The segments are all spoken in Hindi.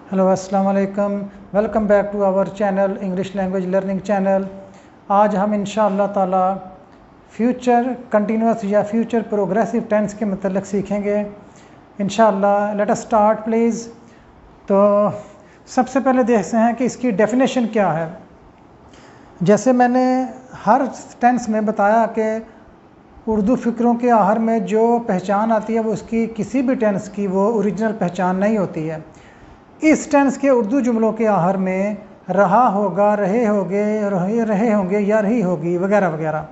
हेलो अस्सलाम वालेकुम, welcome back to our channel English language learning channel. आज हम इंशाअल्लाह ताला फ्यूचर कंटिन्यूस या फ्यूचर प्रोग्रेसिव टेंस के मतलब सीखेंगे इंशाअल्लाह। Let us start please. तो सबसे पहले देखते हैं कि इसकी डेफिनेशन क्या है। जैसे मैंने हर टेंस में बताया कि उर्दू फ़िक्रों के आहर में जो पहचान आती है वो उसकी किसी भी टेंस की वो ओरिजिनल पहचान नहीं होती है। इस टेंस के उर्दू जुमलों के आहर में रहा होगा, रहे होंगे या रही होगी वगैरह वगैरह।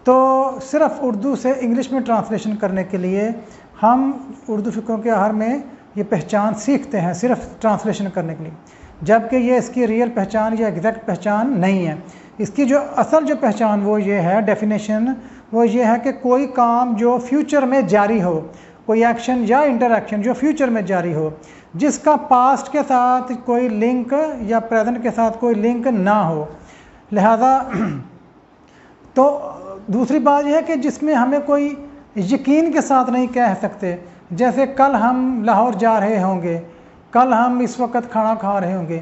तो सिर्फ उर्दू से इंग्लिश में ट्रांसलेशन करने के लिए हम उर्दू फ़िक्रों के आहर में ये पहचान सीखते हैं सिर्फ ट्रांसलेशन करने के लिए, जबकि ये इसकी रियल पहचान या एग्जैक्ट पहचान नहीं है। इसकी जो असल जो पहचान वो ये है, डेफिनेशन वो ये है कि कोई काम जो फ्यूचर में जारी हो, कोई एक्शन या इंटरैक्शन जो फ्यूचर में जारी हो, जिसका पास्ट के साथ कोई लिंक या प्रेजेंट के साथ कोई लिंक ना हो। लिहाजा तो दूसरी बात यह है कि जिसमें हमें कोई यकीन के साथ नहीं कह सकते। जैसे कल हम लाहौर जा रहे होंगे, कल हम इस वक्त खाना खा रहे होंगे,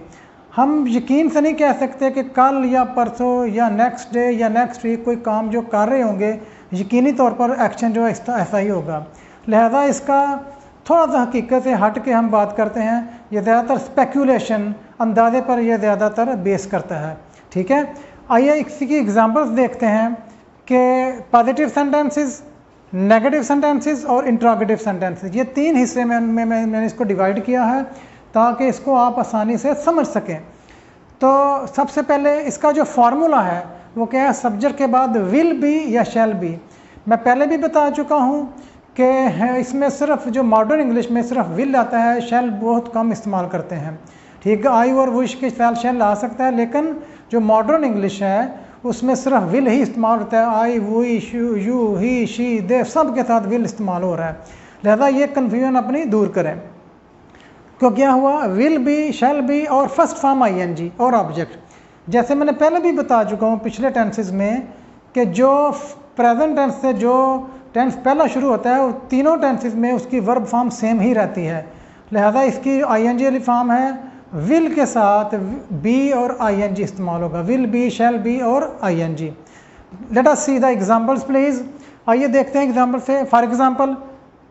हम यकीन से नहीं कह सकते कि कल या परसों या नेक्स्ट डे या नेक्स्ट वीक कोई काम जो कर रहे होंगे यकीनी तौर पर एक्शन जो ऐसा ही होगा। लिहाजा इसका थोड़ा सा हकीकत से हट के हम बात करते हैं। ये ज़्यादातर स्पेकुलेशन, अंदाजे पर यह ज़्यादातर बेस करता है। ठीक है, आइए इसी की एग्जांपल्स देखते हैं कि पॉजिटिव सेंटेंसेस, नेगेटिव सेंटेंसेस और इंट्रोगेटिव सेंटेंसेस, ये तीन हिस्से में मैंने इसको डिवाइड किया है ताकि इसको आप आसानी से समझ सकें। तो सबसे पहले इसका जो फार्मूला है वो क्या है, सब्जेक्ट के बाद विल बी या शैल बी। मैं पहले भी बता चुका हूँ कि इसमें सिर्फ जो मॉडर्न इंग्लिश में सिर्फ विल आता है, शैल बहुत कम इस्तेमाल करते हैं। ठीक है, आई और विश के साथ शैल आ सकता है, लेकिन जो मॉडर्न इंग्लिश है उसमें सिर्फ विल ही इस्तेमाल होता है। आई, विश, यू, ही, शी, दे, सब के साथ विल इस्तेमाल हो रहा है। लिहाजा ये कन्फ्यूजन अपनी दूर करें। तो क्या हुआ, विल बी, शैल बी और फर्स्ट फॉर्म आईएनजी और ऑब्जेक्ट। जैसे मैंने पहले भी बता चुका हूँ पिछले टेंसेस में कि जो प्रेजेंट टेंस से जो टेंस पहला शुरू होता है वो तीनों टेंसेस में उसकी वर्ब फॉर्म सेम ही रहती है। लिहाजा इसकी आईएनजी वाली फॉर्म है, विल के साथ बी और आईएनजी इस्तेमाल होगा, विल बी, शैल बी और ING. Let us see the examples please. आइए देखते हैं एग्जांपल से। For example,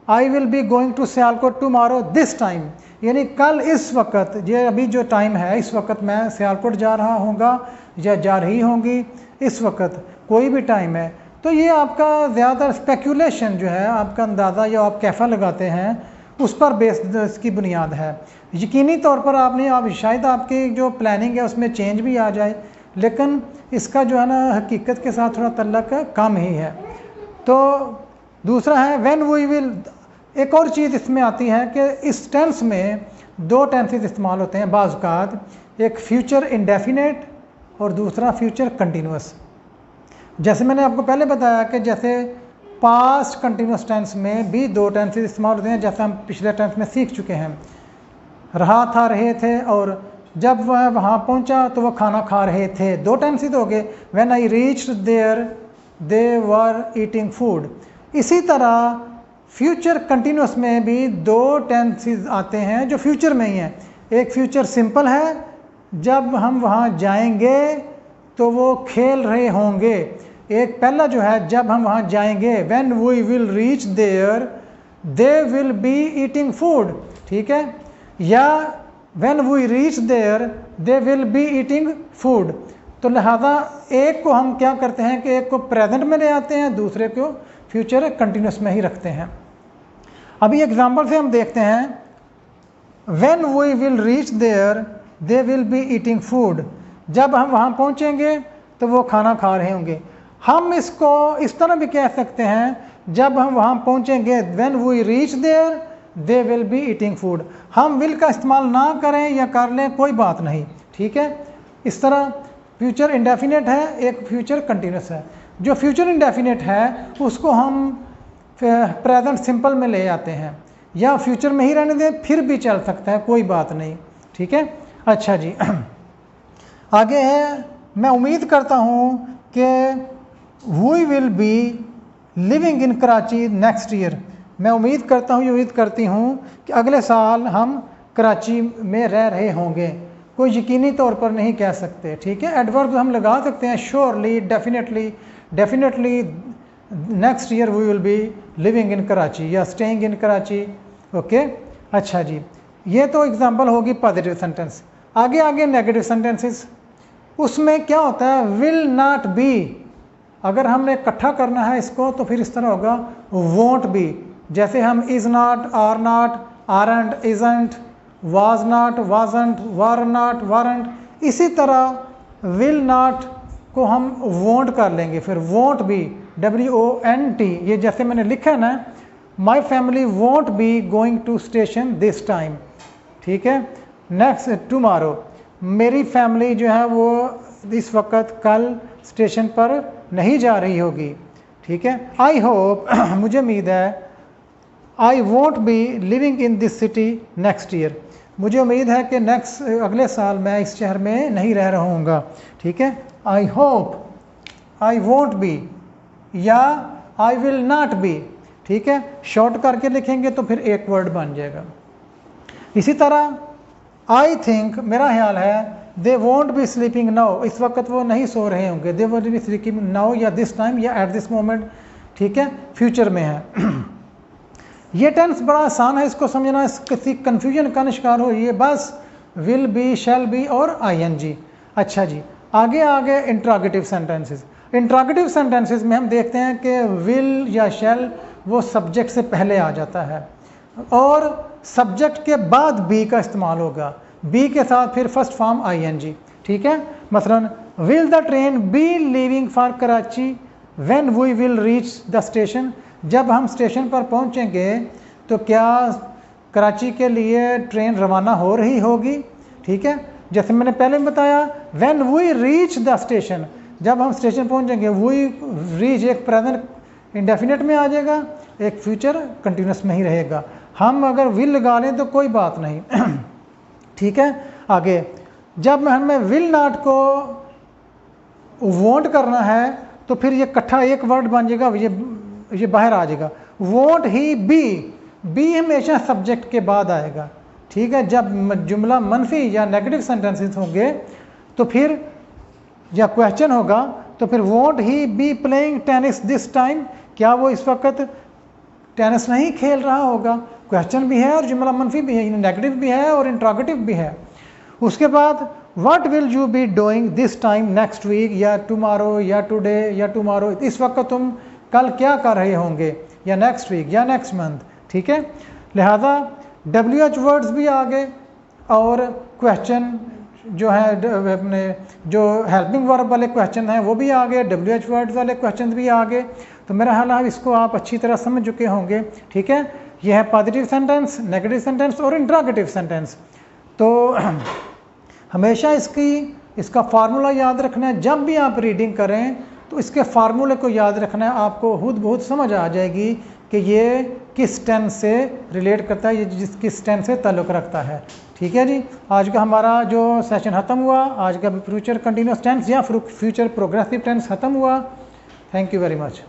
I will be going to Sialkot tomorrow this time, यानी कल इस वक्त, ये अभी जो टाइम है इस वक्त मैं सियालकोट जा रहा होगा या जा रही होंगी, इस वक्त कोई भी टाइम है। तो ये आपका ज़्यादा स्पेकुलेशन जो है, आपका अंदाज़ा या आप कैफ़ा लगाते हैं उस पर बेस्ड इसकी बुनियाद है। यकीनी तौर पर आप शायद आपकी जो प्लानिंग है उसमें चेंज भी आ जाए, लेकिन इसका जो है ना हकीकत के साथ थोड़ा तल्लक कम ही है। तो दूसरा है व्हेन वी विल। एक और चीज़ इसमें आती है कि इस टेंस में दो टेंसेस इस्तेमाल होते हैं बाज़ औक़ात, एक फ्यूचर इंडेफिनेट और दूसरा फ्यूचर कंटिन्यूस। जैसे मैंने आपको पहले बताया कि जैसे पास्ट कंटिन्यूस टेंस में भी दो टेंसेस इस्तेमाल होते हैं, जैसे हम पिछले टेंस में सीख चुके हैं। रहा था, रहे थे, और जब वह वहाँ पहुँचा तो वह खाना खा रहे थे, दो टेंसेस हो गए। When I reached there they were eating food. इसी तरह फ्यूचर कंटिन्यूस में भी दो टेंसेस आते हैं जो फ्यूचर में ही हैं। एक फ्यूचर सिंपल है, जब हम वहाँ जाएंगे तो वो खेल रहे होंगे। एक पहला जो है, जब हम वहाँ जाएंगे, when we will reach there they will be eating food. ठीक है, या when we reach there they will be eating food. तो लिहाजा एक को हम क्या करते हैं कि एक को प्रेजेंट में ले आते हैं, दूसरे को फ्यूचर कंटिन्यूस में ही रखते हैं। अभी एग्जांपल से हम देखते हैं, when we will reach there they will be eating food. जब हम वहाँ पहुँचेंगे तो वो खाना खा रहे होंगे। हम इसको इस तरह भी कह सकते हैं, जब हम वहाँ पहुँचेंगे, when we reach there they will be eating food. हम विल का इस्तेमाल ना करें या कर लें कोई बात नहीं। ठीक है, इस तरह फ्यूचर इंडेफिनेट है, एक फ्यूचर कंटिन्यूस है। जो फ्यूचर इंडेफिनेट है उसको हम प्रेजेंट सिंपल में ले आते हैं, या फ्यूचर में ही रहने दें फिर भी चल सकता है, कोई बात नहीं। ठीक है, अच्छा जी आगे है, मैं उम्मीद करता हूँ कि we will be living in Karachi next year. मैं उम्मीद करता हूँ, ये उम्मीद करती हूँ कि अगले साल हम कराची में रह रहे होंगे, कोई यकीनी तौर पर नहीं कह सकते, ठीक है। एडवर्ब हम लगा सकते हैं surely, definitely next year we will be living in Karachi या स्टेइंग इन कराची, ओके। अच्छा जी, ये तो एग्जांपल होगी पॉजिटिव सेंटेंस। आगे नेगेटिव सेंटेंसेस, उसमें क्या होता है, विल नॉट बी। अगर हमने इकट्ठा करना है इसको तो फिर इस तरह होगा वोंट बी। जैसे हम is not, are not, aren't, isn't, was not, wasn't, were not, weren't, इसी तरह विल नॉट को हम वोंट कर लेंगे, फिर वोंट बी, WONT। ये जैसे मैंने लिखा है ना, my family won't be going to station this time, ठीक है। नेक्स्ट टुमारो, मेरी फैमिली जो है वो इस वक्त कल स्टेशन पर नहीं जा रही होगी, ठीक है। आई होप, मुझे उम्मीद है, I won't be living in this city next year, मुझे उम्मीद है कि अगले साल मैं इस शहर में नहीं रह रहूँगा, ठीक है। I hope, I won't be या आई विल नॉट बी, ठीक है। शॉर्ट करके लिखेंगे तो फिर एक वर्ड बन जाएगा। इसी तरह आई थिंक, मेरा ख्याल है, they won't be sleeping now, इस वक्त वो नहीं सो रहे होंगे, they won't be sleeping now या दिस टाइम या एट दिस मोमेंट, ठीक है, फ्यूचर में है। ये टेंस बड़ा आसान है, इसको समझना, किसी कन्फ्यूजन का शिकार हो, ये बस विल बी, शैल बी और ING। अच्छा जी, आगे इंट्रोगेटिव सेंटेंसेस। इंट्रोगेटिव सेंटेंसेस में हम देखते हैं कि विल या शैल वो सब्जेक्ट से पहले आ जाता है और सब्जेक्ट के बाद बी का इस्तेमाल होगा, बी के साथ फिर फर्स्ट फॉर्म ING, ठीक है। मसलन will the train be leaving for Karachi when we will reach the station, जब हम स्टेशन पर पहुंचेंगे तो क्या कराची के लिए ट्रेन रवाना हो रही होगी, ठीक है। जैसे मैंने पहले बताया, when we reach the station, जब हम स्टेशन पहुंचेंगे, वी रीच एक प्रेजेंट इंडेफिनेट में आ जाएगा, एक फ्यूचर कंटिन्यूस में ही रहेगा। हम अगर विल लगा लें तो कोई बात नहीं, ठीक है। आगे जब हमें विल नॉट को वोंट करना है तो फिर ये इकट्ठा एक वर्ड बन जाएगा, ये बाहर आ जाएगा, वोंट ही बी हमेशा सब्जेक्ट के बाद आएगा, ठीक है। जब जुमला मनफी या नेगेटिव सेंटेंसेस होंगे तो फिर या क्वेश्चन होगा तो फिर won't he be playing tennis this time, क्या वो इस वक्त टेनिस नहीं खेल रहा होगा, क्वेश्चन भी है और जुमला मनफी भी है, नेगेटिव भी है और इंट्रोगेटिव भी है। उसके बाद what will you be doing this time next week या टुमारो या टुडे या टुमारो, इस वक्त तुम कल क्या कर रहे होंगे, या नेक्स्ट वीक या नेक्स्ट मंथ, ठीक है। लिहाजा WH वर्ड्स भी आ गए और क्वेश्चन जो है अपने जो हेल्पिंग वर्ब वाले क्वेश्चन हैं वो भी आ गए, WH वर्ड्स वाले क्वेश्चन भी आ गए। तो मेरा ख्याल है इसको आप अच्छी तरह समझ चुके होंगे, ठीक है। यह है पॉजिटिव सेंटेंस, नेगेटिव सेंटेंस और इंट्रोगेटिव सेंटेंस। तो हमेशा इसका फार्मूला याद रखना है, जब भी आप रीडिंग करें तो इसके फार्मूले को याद रखना है, आपको खुद बहुत समझ आ जाएगी कि ये किस टेंस से रिलेट करता है, ये किस टेंस से ताल्लुक़ रखता है, ठीक है जी। आज का हमारा जो सेशन ख़त्म हुआ, आज का फ्यूचर कंटिन्यूस टेंस या फ्यूचर प्रोग्रेसिव टेंस ख़त्म हुआ। Thank you very much.